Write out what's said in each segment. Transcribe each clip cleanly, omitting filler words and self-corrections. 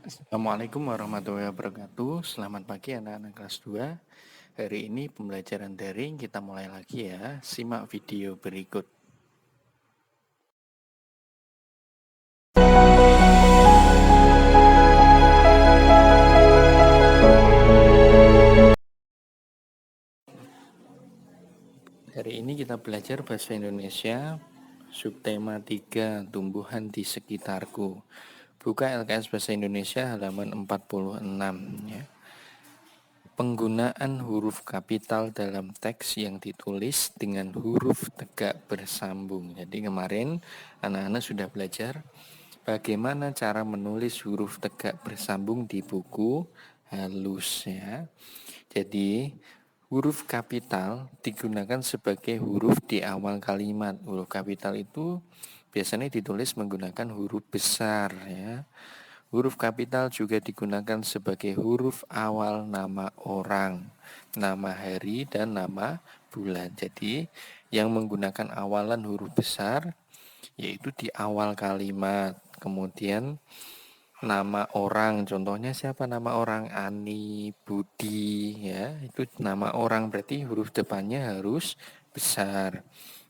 Assalamualaikum warahmatullahi wabarakatuh. Selamat pagi anak-anak kelas 2. Hari ini pembelajaran daring kita mulai lagi ya. Simak video berikut. Hari ini kita belajar bahasa Indonesia subtema 3 tumbuhan di sekitarku. Buka LKS Bahasa Indonesia halaman 46 ya. Penggunaan huruf kapital dalam teks yang ditulis dengan huruf tegak bersambung. Jadi kemarin anak-anak sudah belajar bagaimana cara menulis huruf tegak bersambung di buku halus ya. Jadi huruf kapital digunakan sebagai huruf di awal kalimat. Huruf kapital itu biasanya ditulis menggunakan huruf besar ya. Huruf kapital juga digunakan sebagai huruf awal nama orang, nama hari, dan nama bulan. Jadi yang menggunakan awalan huruf besar yaitu di awal kalimat. Kemudian nama orang, contohnya siapa nama orang? Ani, Budi ya. Itu nama orang, berarti huruf depannya harus besar.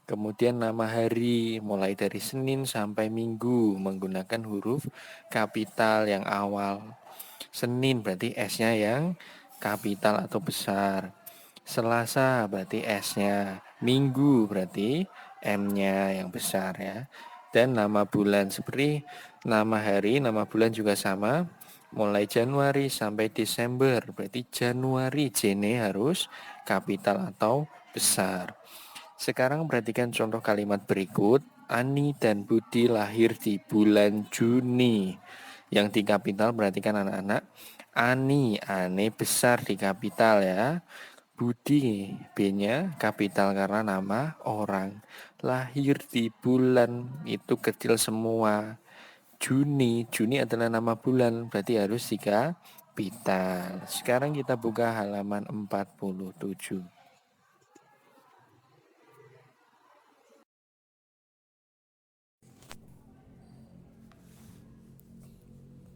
Kemudian nama hari mulai dari Senin sampai Minggu menggunakan huruf kapital yang awal. Senin berarti S-nya yang kapital atau besar. Selasa berarti S-nya. Minggu berarti M-nya yang besar ya. Dan nama bulan seperti nama hari, nama bulan juga sama. Mulai Januari sampai Desember berarti Januari J-nya harus kapital atau besar. Sekarang perhatikan contoh kalimat berikut. Ani dan Budi lahir di bulan Juni. Yang di kapital perhatikan anak-anak. Ani besar di kapital ya. Budi B-nya kapital karena nama orang. Lahir di bulan itu kecil semua. Juni adalah nama bulan, berarti harus di kapital. Sekarang kita buka halaman 47.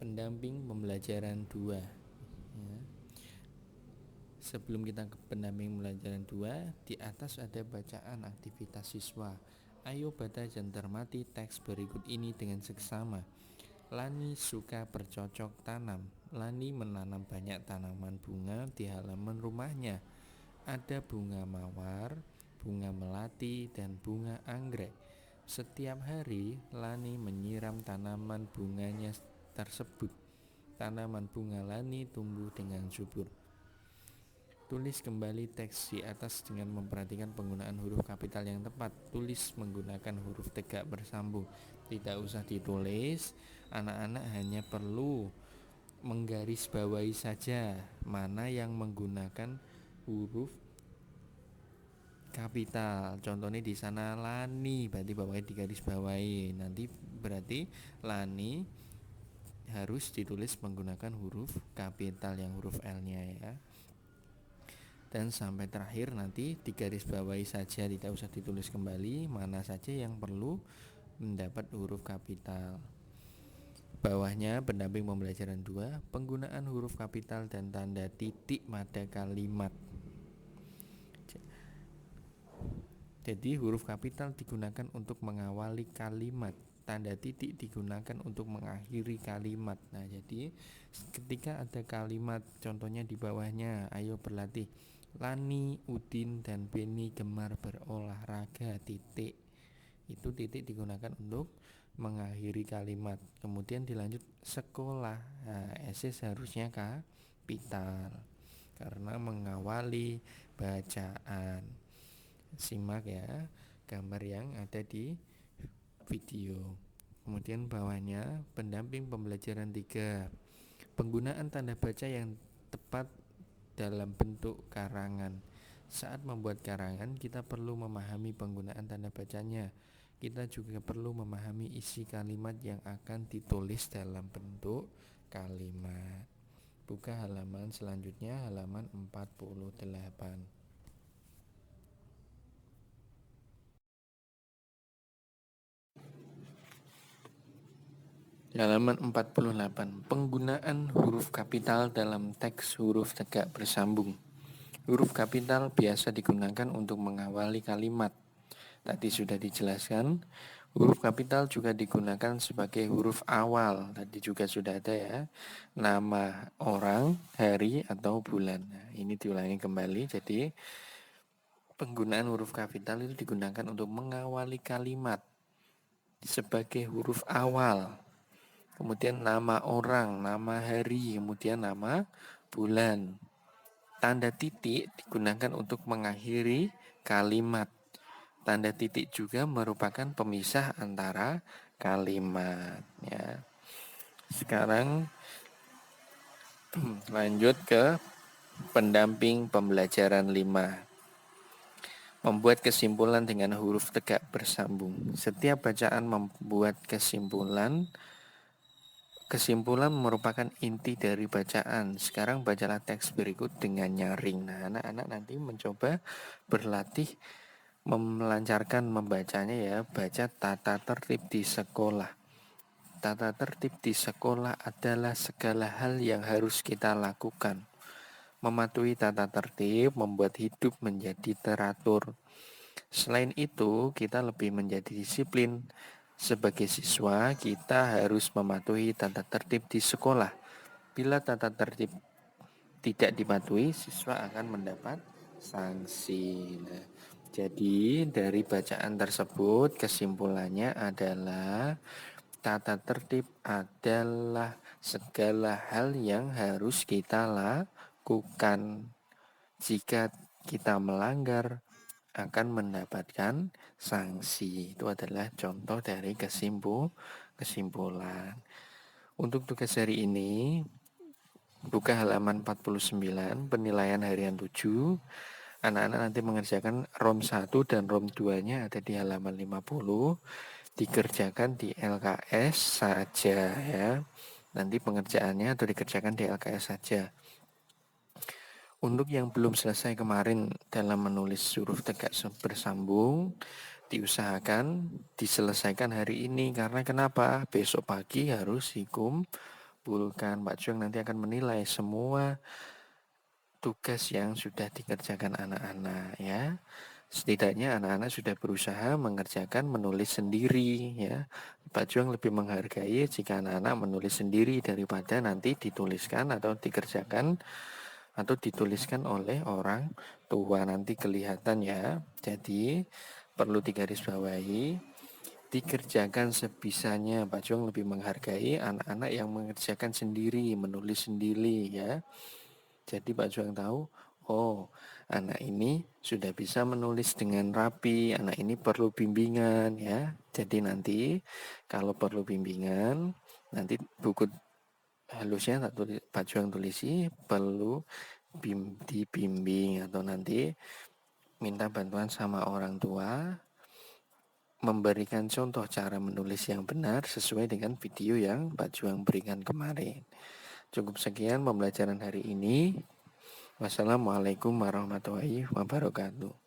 Pendamping pembelajaran 2 ya. Sebelum kita ke pendamping pembelajaran 2, di atas ada bacaan aktivitas siswa. Ayo baca dan cermati teks berikut ini dengan seksama. Lani suka bercocok tanam. Lani menanam banyak tanaman bunga di halaman rumahnya. Ada bunga mawar, bunga melati, dan bunga anggrek. Setiap hari Lani menyiram tanaman bunganya tersebut. Tanaman bunga Lani tumbuh dengan subur. Tulis kembali teks di atas dengan memperhatikan penggunaan huruf kapital yang tepat. Tulis menggunakan huruf tegak bersambung. Tidak usah ditulis, anak-anak hanya perlu menggarisbawahi saja mana yang menggunakan huruf kapital. Contohnya di sana Lani, berarti bawahnya digarisbawahi. Nanti berarti Lani harus ditulis menggunakan huruf kapital yang huruf L-nya ya. Dan sampai terakhir nanti digarisbawahi saja, tidak usah ditulis kembali mana saja yang perlu mendapat huruf kapital. Bawahnya pendamping pembelajaran 2, penggunaan huruf kapital dan tanda titik pada kalimat. Jadi huruf kapital digunakan untuk mengawali kalimat, tanda titik digunakan untuk mengakhiri kalimat. Nah, jadi ketika ada kalimat contohnya di bawahnya, ayo berlatih. Lani, Udin, dan Beni gemar berolahraga, titik. Itu titik digunakan untuk mengakhiri kalimat. Kemudian dilanjut sekolah. Nah, S seharusnya kapital karena mengawali bacaan. Simak ya gambar yang ada di video. Kemudian bawahnya pendamping pembelajaran 3, penggunaan tanda baca yang tepat dalam bentuk karangan. Saat membuat karangan kita perlu memahami penggunaan tanda bacanya. Kita juga perlu memahami isi kalimat yang akan ditulis dalam bentuk kalimat. Buka halaman selanjutnya, halaman 48. Halaman 48. Penggunaan huruf kapital dalam teks huruf tegak bersambung. Huruf kapital biasa digunakan untuk mengawali kalimat. Tadi sudah dijelaskan. Huruf kapital juga digunakan sebagai huruf awal. Tadi juga sudah ada ya. Nama orang, hari, atau bulan. Nah, ini diulangi kembali. Jadi penggunaan huruf kapital itu digunakan untuk mengawali kalimat sebagai huruf awal. Kemudian nama orang, nama hari, kemudian nama bulan. Tanda titik digunakan untuk mengakhiri kalimat. Tanda titik juga merupakan pemisah antara kalimat. Ya. Sekarang lanjut ke pendamping pembelajaran 5. Membuat kesimpulan dengan huruf tegak bersambung. Setiap bacaan membuat kesimpulan. Kesimpulan merupakan inti dari bacaan. Sekarang bacalah teks berikut dengan nyaring. Nah, anak-anak nanti mencoba berlatih melancarkan membacanya ya. Baca tata tertib di sekolah. Tata tertib di sekolah adalah segala hal yang harus kita lakukan. Mematuhi tata tertib membuat hidup menjadi teratur. Selain itu, kita lebih menjadi disiplin. Sebagai siswa, kita harus mematuhi tata tertib di sekolah. Bila tata tertib tidak dipatuhi, siswa akan mendapat sanksi. Nah, jadi dari bacaan tersebut kesimpulannya adalah tata tertib adalah segala hal yang harus kita lakukan. Jika kita melanggar akan mendapatkan sanksi. Itu adalah contoh dari kesimpulan. Untuk tugas hari ini, buka halaman 49, penilaian harian 7. Anak-anak nanti mengerjakan ROM 1 dan ROM 2-nya ada di halaman 50. Dikerjakan di LKS saja ya. Nanti pengerjaannya atau dikerjakan di LKS saja. Untuk yang belum selesai kemarin dalam menulis huruf tegak bersambung, diusahakan diselesaikan hari ini. Karena kenapa? Besok pagi harus dikumpulkan. Pak Juang nanti akan menilai semua tugas yang sudah dikerjakan anak-anak ya. Setidaknya anak-anak sudah berusaha mengerjakan menulis sendiri ya. Pak Juang lebih menghargai jika anak-anak menulis sendiri daripada nanti dituliskan atau dikerjakan atau dituliskan oleh orang tua. Nanti kelihatan ya. Jadi perlu digarisbawahi, dikerjakan sebisanya. Pak Juang lebih menghargai anak-anak yang mengerjakan sendiri, menulis sendiri ya. Jadi Pak Juang tahu, oh anak ini sudah bisa menulis dengan rapi, anak ini perlu bimbingan ya. Jadi nanti kalau perlu bimbingan, nanti buku halusnya tak tulis, Pak Juang tulisi perlu dibimbing atau nanti minta bantuan sama orang tua memberikan contoh cara menulis yang benar sesuai dengan video yang Pak Juang berikan kemarin. Cukup sekian pembelajaran hari ini. Wassalamualaikum warahmatullahi wabarakatuh.